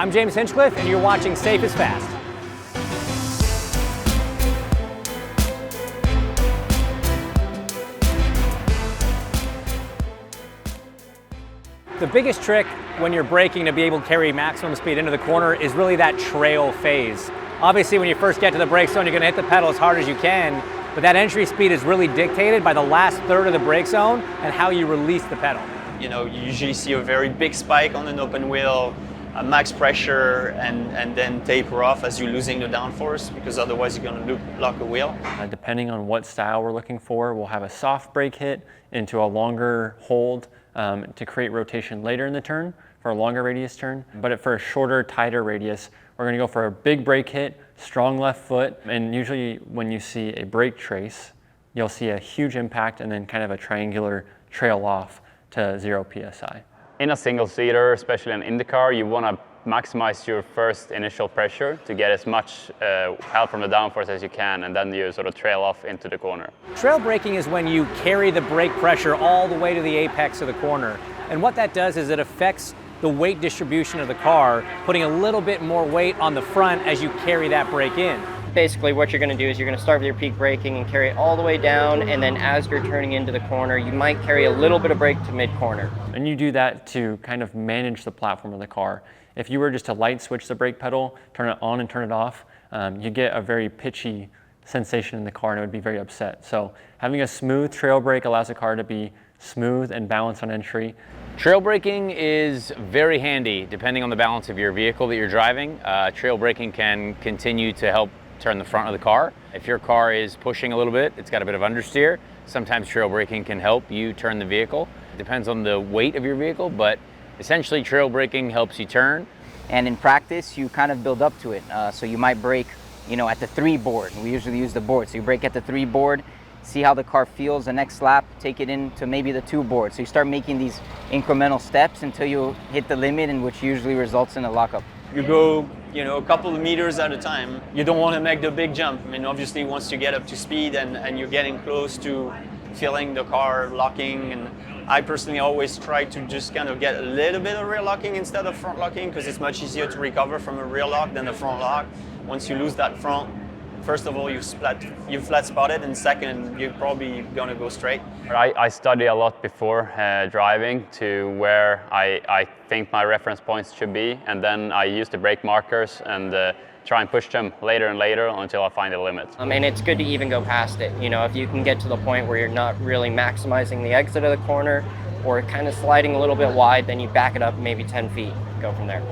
I'm James Hinchcliffe, and you're watching Safe is Fast. The biggest trick when you're braking to be able to carry maximum speed into the corner is really that trail phase. Obviously, when you first get to the brake zone, you're going to hit the pedal as hard as you can, but that entry speed is really dictated by the last third of the brake zone and how you release the pedal. You know, you usually see a very big spike on an open wheel, a max pressure, and then taper off as you're losing the downforce, because otherwise you're going to lock a wheel. Depending on what style we're looking for, we'll have a soft brake hit into a longer hold to create rotation later in the turn for a longer radius turn. But for a shorter, tighter radius, we're going to go for a big brake hit, strong left foot, and usually when you see a brake trace, you'll see a huge impact and then kind of a triangular trail off to 0 psi. In a single-seater, especially in IndyCar, you want to maximize your first initial pressure to get as much help from the downforce as you can, and then you sort of trail off into the corner. Trail braking is when you carry the brake pressure all the way to the apex of the corner. And what that does is it affects the weight distribution of the car, putting a little bit more weight on the front as you carry that brake in. Basically what you're going to do is you're going to start with your peak braking and carry it all the way down, and then as you're turning into the corner, you might carry a little bit of brake to mid-corner. And you do that to kind of manage the platform of the car. If you were just to light switch the brake pedal, turn it on and turn it off, you get a very pitchy sensation in the car and it would be very upset. So having a smooth trail brake allows the car to be smooth and balanced on entry. Trail braking is very handy depending on the balance of your vehicle that you're driving. Trail braking can continue to help turn the front of the car. If your car is pushing a little bit, it's got a bit of understeer, sometimes trail braking can help you turn the vehicle. It depends on the weight of your vehicle, but essentially trail braking helps you turn. And in practice, you kind of build up to it. So you might brake, at the 3 board. We usually use the board. So you brake at the 3 board, see how the car feels the next lap, take it into maybe the 2 board. So you start making these incremental steps until you hit the limit, and which usually results in a lockup. You go, a couple of meters at a time. You don't want to make the big jump. I mean, obviously, once you get up to speed and you're getting close to feeling the car locking, and I personally always try to just kind of get a little bit of rear locking instead of front locking, because it's much easier to recover from a rear lock than a front lock. Once you lose that front, first of all, you flat spotted, and second, you're probably going to go straight. I study a lot before driving to where I think my reference points should be, and then I use the brake markers and try and push them later and later until I find the limit. And it's good to even go past it. If you can get to the point where you're not really maximizing the exit of the corner or kind of sliding a little bit wide, then you back it up maybe 10 feet, go from there.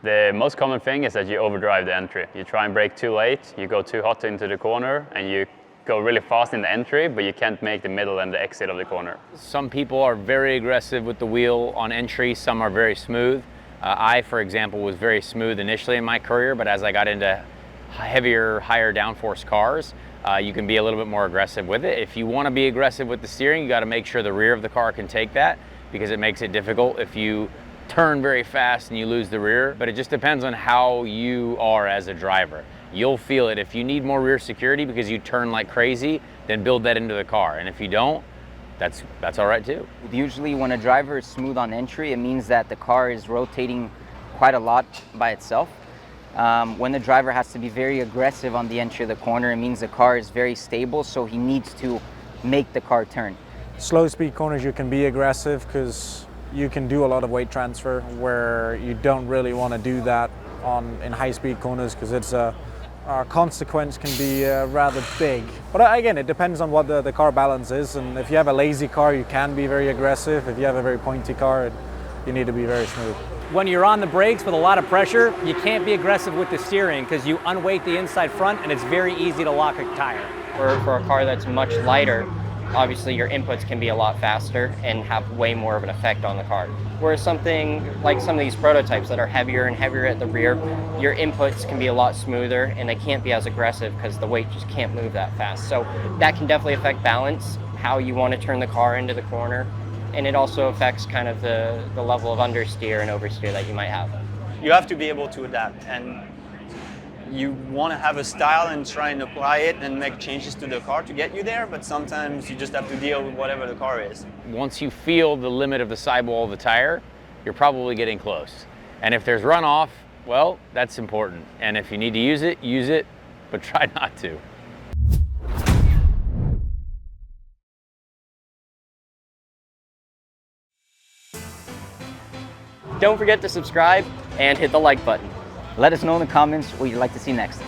The most common thing is that you overdrive the entry. You try and brake too late, you go too hot into the corner, and you go really fast in the entry, but you can't make the middle and the exit of the corner. Some people are very aggressive with the wheel on entry, some are very smooth. I, for example, was very smooth initially in my career, but as I got into heavier, higher downforce cars, you can be a little bit more aggressive with it. If you want to be aggressive with the steering, you got to make sure the rear of the car can take that, because it makes it difficult if you turn very fast and you lose the rear. But it just depends on how you are as a driver. You'll feel it. If you need more rear security because you turn like crazy, then build that into the car. And if you don't, that's all right too. Usually when a driver is smooth on entry, it means that the car is rotating quite a lot by itself. When the driver has to be very aggressive on the entry of the corner, it means the car is very stable, so he needs to make the car turn. Slow speed corners, you can be aggressive because you can do a lot of weight transfer, where you don't really want to do that in high speed corners, because it's our consequence can be rather big. But again, it depends on what the car balance is, and if you have a lazy car, you can be very aggressive. If you have a very pointy car, you need to be very smooth. When you're on the brakes with a lot of pressure, you can't be aggressive with the steering because you unweight the inside front and it's very easy to lock a tire. For a car that's much lighter, obviously your inputs can be a lot faster and have way more of an effect on the car. Whereas something like some of these prototypes that are heavier and heavier at the rear, your inputs can be a lot smoother and they can't be as aggressive because the weight just can't move that fast. So that can definitely affect balance, how you want to turn the car into the corner, and it also affects kind of the level of understeer and oversteer that you might have. You have to be able to adapt, and you want to have a style and try and apply it and make changes to the car to get you there, but sometimes you just have to deal with whatever the car is. Once you feel the limit of the sidewall of the tire, you're probably getting close. And if there's runoff, Well, that's important. And if you need to use it, but try not to. Don't forget to subscribe and hit the like button. Let us know in the comments what you'd like to see next.